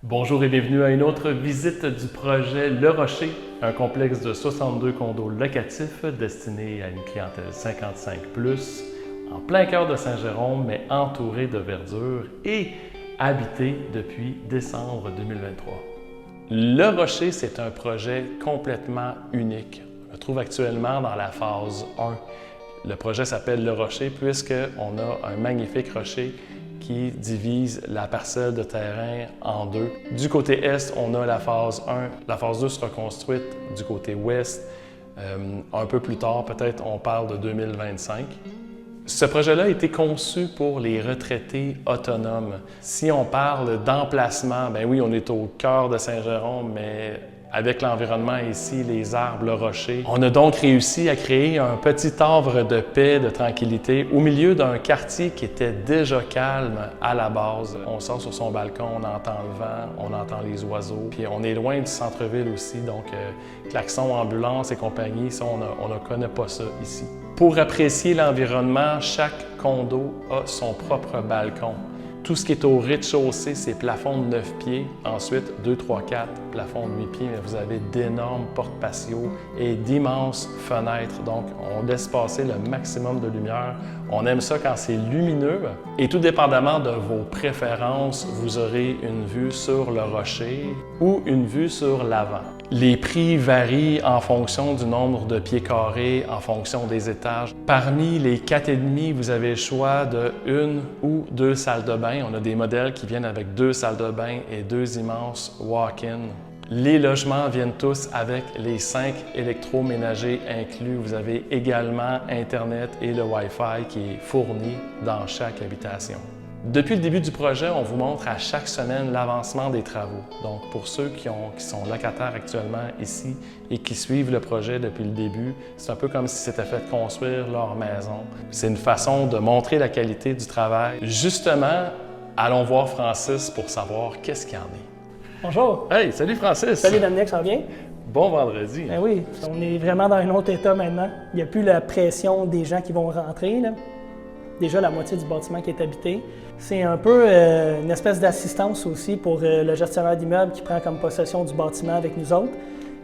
Bonjour et bienvenue à une autre visite du projet Le Rocher, un complexe de 62 condos locatifs destinés à une clientèle 55+, en plein cœur de Saint-Jérôme, mais entouré de verdure et habité depuis décembre 2023. Le Rocher, c'est un projet complètement unique. On le trouve actuellement dans la phase 1. Le projet s'appelle Le Rocher puisqu'on a un magnifique rocher qui divise la parcelle de terrain en deux. Du côté est, on a la phase 1. La phase 2 sera construite du côté ouest. Un peu plus tard, peut-être, on parle de 2025. Ce projet-là a été conçu pour les retraités autonomes. Si on parle d'emplacement, ben oui, on est au cœur de Saint-Jérôme, mais avec l'environnement ici, les arbres, le rocher, on a donc réussi à créer un petit havre de paix, de tranquillité, au milieu d'un quartier qui était déjà calme à la base. On sort sur son balcon, on entend le vent, on entend les oiseaux, puis on est loin du centre-ville aussi, donc klaxon, ambulance et compagnie, ça, on ne connaît pas ça ici. Pour apprécier l'environnement, chaque condo a son propre balcon. Tout ce qui est au rez-de-chaussée, c'est plafond de 9 pieds. Ensuite, 2, 3, 4, plafond de 8 pieds, mais vous avez d'énormes portes patios et d'immenses fenêtres. Donc, on laisse passer le maximum de lumière. On aime ça quand c'est lumineux. Et tout dépendamment de vos préférences, vous aurez une vue sur le rocher ou une vue sur l'avant. Les prix varient en fonction du nombre de pieds carrés, en fonction des étages. Parmi les 4,5, vous avez le choix de 1 ou 2 salles de bain. On a des modèles qui viennent avec 2 salles de bain et 2 immenses walk-in. Les logements viennent tous avec les 5 électroménagers inclus. Vous avez également Internet et le Wi-Fi qui est fourni dans chaque habitation. Depuis le début du projet, on vous montre à chaque semaine l'avancement des travaux. Donc, pour ceux qui sont locataires actuellement ici et qui suivent le projet depuis le début, c'est un peu comme si c'était fait construire leur maison. C'est une façon de montrer la qualité du travail. Justement, allons voir Francis pour savoir qu'est-ce qu'il y en est. Bonjour! Hey, salut Francis! Salut Dominique, ça va bien? Bon vendredi! Ben oui, on est vraiment dans un autre état maintenant. Il n'y a plus la pression des gens qui vont rentrer, là. Déjà la moitié du bâtiment qui est habité. C'est un peu une espèce d'assistance aussi pour le gestionnaire d'immeuble qui prend comme possession du bâtiment avec nous autres.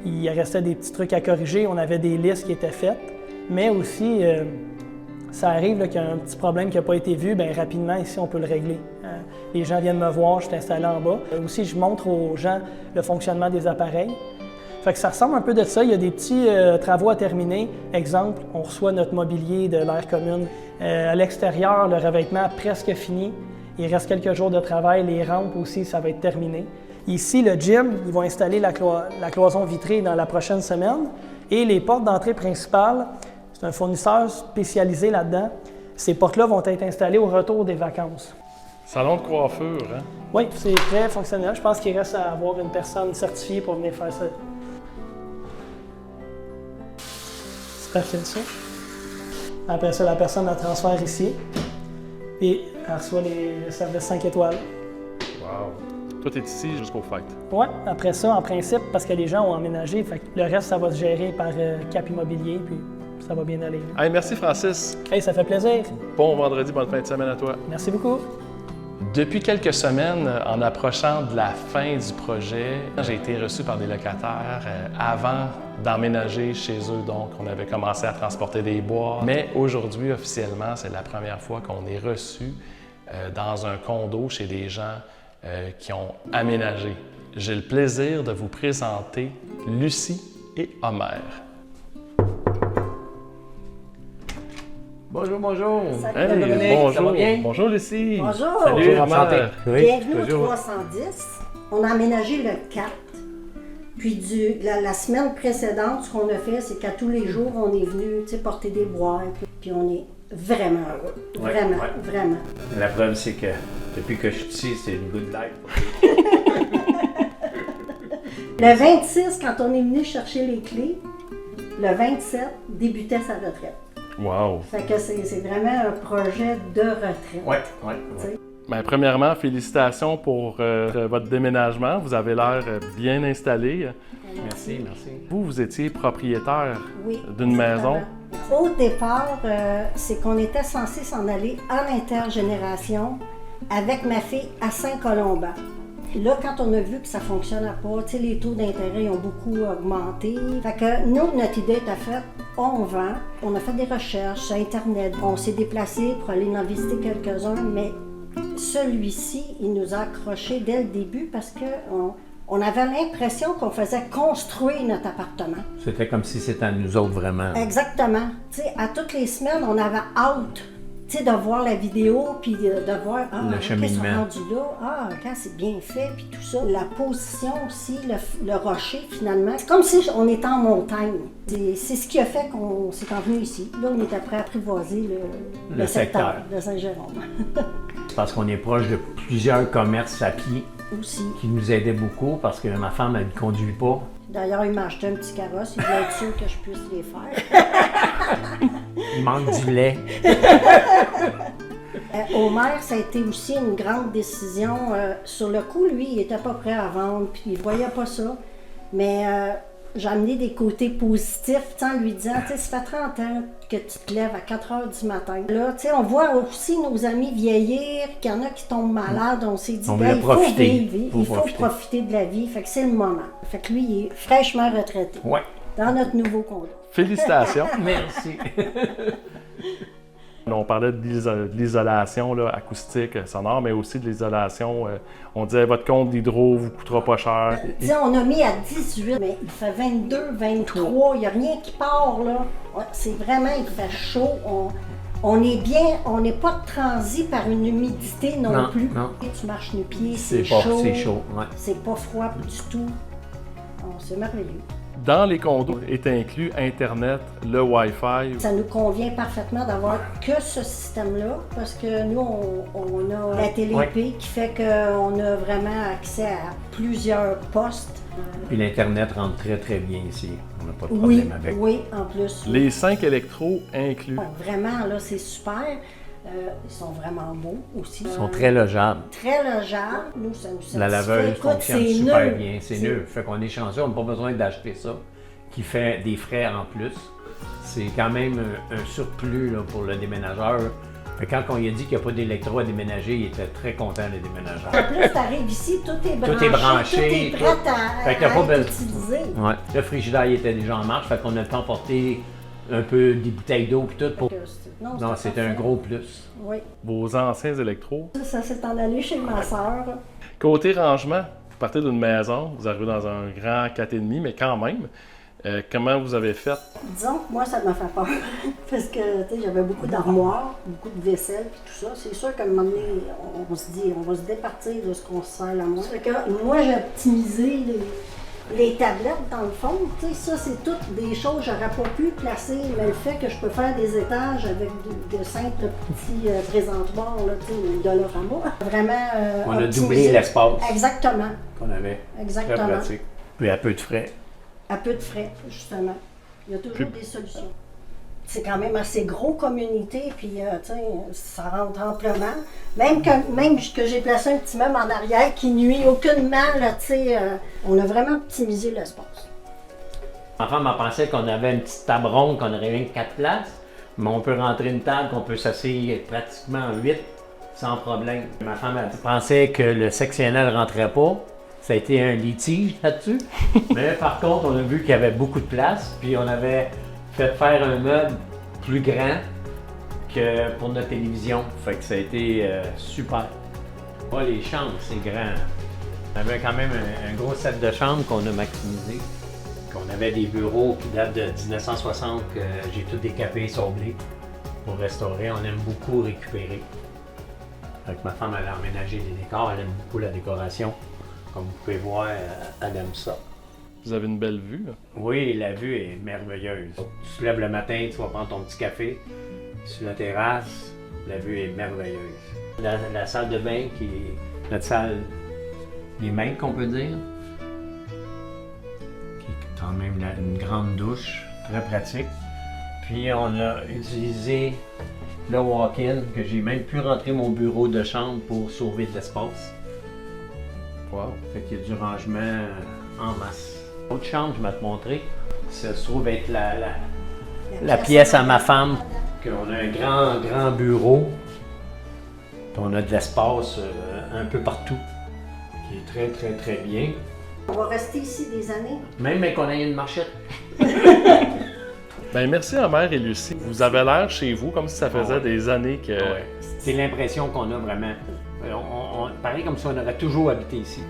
Il restait des petits trucs à corriger, on avait des listes qui étaient faites, mais aussi ça arrive qu'il y a un petit problème qui n'a pas été vu, bien rapidement ici on peut le régler. Les gens viennent me voir, je suis installé en bas. Aussi je montre aux gens le fonctionnement des appareils. Fait que ça ressemble un peu de ça, il y a des petits travaux à terminer. Exemple, on reçoit notre mobilier de l'aire commune. À l'extérieur, le revêtement est presque fini. Il reste quelques jours de travail, les rampes aussi, ça va être terminé. Ici, le gym, ils vont installer la cloison vitrée dans la prochaine semaine. Et les portes d'entrée principales, c'est un fournisseur spécialisé là-dedans. Ces portes-là vont être installées au retour des vacances. Salon de coiffure, hein? Oui, c'est très fonctionnel. Je pense qu'il reste à avoir une personne certifiée pour venir faire ça. C'est parfait ça. Après ça, la personne la transfère ici. Et elle reçoit les services 5 étoiles. Wow! Tout est ici jusqu'aux fêtes. Oui, après ça, en principe, parce que les gens ont emménagé, fait que le reste, ça va se gérer par Cap Immobilier, puis ça va bien aller. Hey, merci Francis! Hey, ça fait plaisir! Bon vendredi, bonne fin de semaine à toi! Merci beaucoup! Depuis quelques semaines, en approchant de la fin du projet, j'ai été reçu par des locataires avant d'emménager chez eux. Donc, on avait commencé à transporter des bois. Mais aujourd'hui, officiellement, c'est la première fois qu'on est reçu dans un condo chez des gens qui ont aménagé. J'ai le plaisir de vous présenter Lucie et Homer. Bonjour, bonjour. Hey, Dominique, bonjour. ça va bien? Bonjour Lucie. Bonjour. Salut Bonjour, Homer. Oui, Bienvenue au toujours. 310. On a aménagé le 4. Puis la semaine précédente, ce qu'on a fait, c'est qu'à tous les jours, on est venu porter des bois. Puis on est vraiment heureux. Ouais, Vraiment, ouais. vraiment. La preuve, c'est que depuis que je suis ici, c'est une good life. Le 26, quand on est venu chercher les clés, le 27 débutait sa retraite. Wow. Fait que c'est vraiment un projet de retraite. Oui. T'sais. Bien, premièrement, félicitations pour votre déménagement. Vous avez l'air bien installé. Merci. Vous étiez propriétaire Oui, d'une exactement. maison. Au départ, c'est qu'on était censé s'en aller en intergénération avec ma fille à Saint-Colomban. Là, quand on a vu que ça ne fonctionnait pas, tu sais, les taux d'intérêt ont beaucoup augmenté. Fait que nous, notre idée était faite, on vend. On a fait des recherches sur Internet. On s'est déplacé pour aller en visiter quelques-uns, mais celui-ci, il nous a accrochés dès le début parce qu'on avait l'impression qu'on faisait construire notre appartement. C'était comme si c'était à nous autres vraiment. Exactement. Tu sais, à toutes les semaines, on avait hâte, tu sais, de voir la vidéo, puis de voir, Le cheminement. Ils sont rendus là, quand c'est bien fait, puis tout ça. La position aussi, le rocher, finalement, c'est comme si on était en montagne. C'est ce qui a fait qu'on s'est envenu ici. Là, on était prêt à apprivoiser le secteur de Saint-Jérôme. C'est parce qu'on est proche de plusieurs commerces à pied Aussi. qui nous aidaient beaucoup parce que ma femme, elle ne conduit pas. D'ailleurs, il m'a acheté un petit carrosse, il voulait être sûr que je puisse les faire. Il manque du lait. Au maire, ça a été aussi une grande décision. Sur le coup, lui, il n'était pas prêt à vendre, puis il ne voyait pas ça. Mais j'ai amené des côtés positifs, en lui disant, tu sais, ça fait 30 ans que tu te lèves à 4 heures du matin. Là, tu sais, on voit aussi nos amis vieillir, qu'il y en a qui tombent malades. On s'est dit, On ben, voulait il faut profiter. vivre, il faut profiter de la vie. Fait que c'est le moment. Fait que lui, il est fraîchement retraité. Ouais. Dans notre nouveau condo. Félicitations. Merci. On parlait de l'isolation là, acoustique, sonore, mais aussi de l'isolation. On disait votre compte d'hydro vous coûtera pas cher. Tu sais, on a mis à 18, mais il fait 22, 23, il n'y a rien qui part, là. C'est vraiment, il fait chaud. On est bien, on n'est pas transi par une humidité non plus. Non. Tu marches nu-pieds, c'est pas, chaud. c'est chaud, ouais. C'est pas froid du tout. C'est merveilleux. Dans les condos est inclus Internet, le Wi-Fi. Ça nous convient parfaitement d'avoir que ce système-là, parce que nous, on a la télépée qui fait qu'on a vraiment accès à plusieurs postes. Puis l'Internet rentre très, très bien ici. On n'a pas de problème avec. Oui, en plus. Les 5 électros inclus. Vraiment, là, c'est super. Ils sont vraiment beaux aussi. Ils sont très logeables. Très logeables. Nous, ça nous satisfait. La laveuse Écoute, fonctionne c'est super neuf. bien. C'est neuf. Fait qu'on est chanceux, on n'a pas besoin d'acheter ça, qui fait des frais en plus. C'est quand même un surplus là, pour le déménageur. Fait quand on lui a dit qu'il n'y a pas d'électro à déménager, il était très content, le déménageur. En plus, tu arrives ici, tout est branché. Tout est branché, tout est prêt à Fait qu'il y a pas être besoin- utilisé. Ouais. Le frigidaire il était déjà en marche, fait qu'on a le temps porter un peu des bouteilles d'eau et tout. Pour... Non, c'était un gros plus. Oui. Vos anciens électros. Ça s'est en allé chez ma sœur. Côté rangement, vous partez d'une maison, vous arrivez dans un grand 4,5, mais quand même, comment vous avez fait? Disons que moi, ça m'a fait peur. Parce que, tu sais, j'avais beaucoup d'armoires, beaucoup de vaisselle, puis tout ça. C'est sûr qu'à un moment donné, on se dit, on va se départir de ce qu'on se sert la moins. Fait que moi, j'ai optimisé les tablettes, dans le fond. Tu sais, ça, c'est toutes des choses que j'aurais pas pu placer, mais le fait que je peux faire des étages avec de simples petits présentoirs, là, tu sais, de l'orama. Vraiment. On a optimisé. doublé l'espace Exactement. qu'on avait. Exactement. Très pratique. Puis à peu de frais. À peu de frais, justement. Il y a toujours des solutions. C'est quand même assez gros communauté, puis tu sais, ça rentre amplement. Même que j'ai placé un petit meuble en arrière qui nuit aucunement, là, tu sais, on a vraiment optimisé l'espace. Ma femme a pensé qu'on avait une petite table ronde, qu'on aurait rien que 4 places, mais on peut rentrer une table qu'on peut s'asseoir pratiquement 8 sans problème. Ma femme a pensé que le sectionnel rentrait pas. Ça a été un litige là-dessus. Mais par contre, on a vu qu'il y avait beaucoup de place, puis on avait fait faire un meuble plus grand que pour notre télévision. Fait que ça a été super. Ouais, les chambres, c'est grand. On avait quand même un gros set de chambres qu'on a maximisé. On avait des bureaux qui datent de 1960 que j'ai tout décapé et sablé pour restaurer. On aime beaucoup récupérer. Fait que ma femme, elle a emménagé les décors, elle aime beaucoup la décoration. Comme vous pouvez voir, elle aime ça. Vous avez une belle vue. Oui, la vue est merveilleuse. Tu te lèves le matin, tu vas prendre ton petit café sur la terrasse, la vue est merveilleuse. La salle de bain qui est notre salle des mains, qu'on peut dire, qui est quand même une grande douche, très pratique. Puis on a utilisé le walk-in, que j'ai même pu rentrer mon bureau de chambre pour sauver de l'espace. Wow. Fait qu'il y a du rangement en masse. L'autre chambre, je vais te montrer, ça se trouve être la pièce à ma femme. On a un grand bureau. Puis on a de l'espace un peu partout, qui est très, très, très bien. On va rester ici des années. Même qu'on ait une marchette. Ben, merci Omer et Lucie. Vous avez l'air chez vous comme si ça faisait Ouais. des années que... Ouais. C'est l'impression qu'on a vraiment. Pareil comme si on aurait toujours habité ici.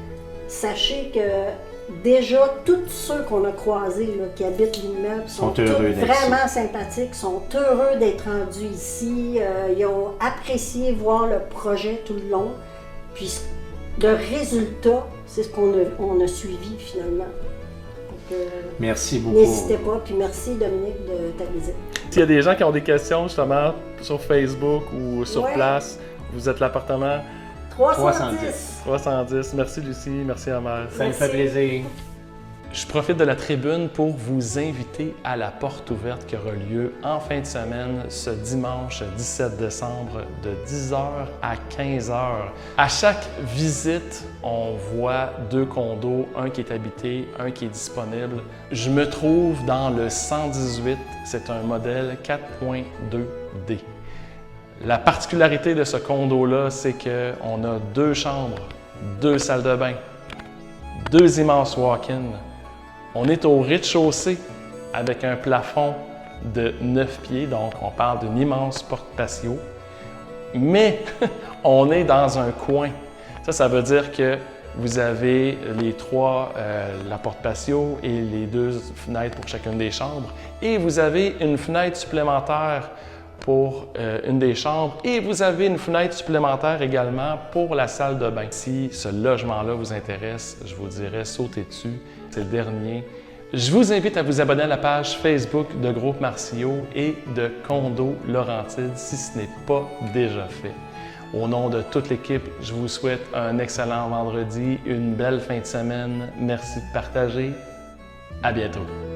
Sachez que déjà, tous ceux qu'on a croisés là, qui habitent l'immeuble sont tous heureux d'être vraiment sympathiques, sont heureux d'être rendus ici. Ils ont apprécié voir le projet tout le long. Puis le résultat, c'est ce qu'on a suivi finalement. Donc, Merci beaucoup. n'hésitez pas, puis merci Dominique de ta visite. S'il y a des gens qui ont des questions justement sur Facebook ou sur Ouais. place, vous êtes l'appartement 310. 310. Merci Lucie, merci Omer. Ça me fait Merci. plaisir. Je profite de la tribune pour vous inviter à la porte ouverte qui aura lieu en fin de semaine, ce dimanche 17 décembre, de 10h à 15h. À chaque visite, on voit 2 condos, un qui est habité, un qui est disponible. Je me trouve dans le 118, c'est un modèle 4.2D. La particularité de ce condo-là, c'est qu'on a 2 chambres, 2 salles de bain, 2 immenses walk-in. On est au rez-de-chaussée avec un plafond de 9 pieds, donc on parle d'une immense porte patio. Mais on est dans un coin. Ça veut dire que vous avez les 3, la porte patio et les 2 fenêtres pour chacune des chambres. Et vous avez une fenêtre supplémentaire pour une des chambres et vous avez une fenêtre supplémentaire également pour la salle de bain. Si ce logement-là vous intéresse, je vous dirais sautez dessus, c'est le dernier. Je vous invite à vous abonner à la page Facebook de Groupe Martiaux et de Condo Laurentides si ce n'est pas déjà fait. Au nom de toute l'équipe, je vous souhaite un excellent vendredi, une belle fin de semaine. Merci de partager. À bientôt.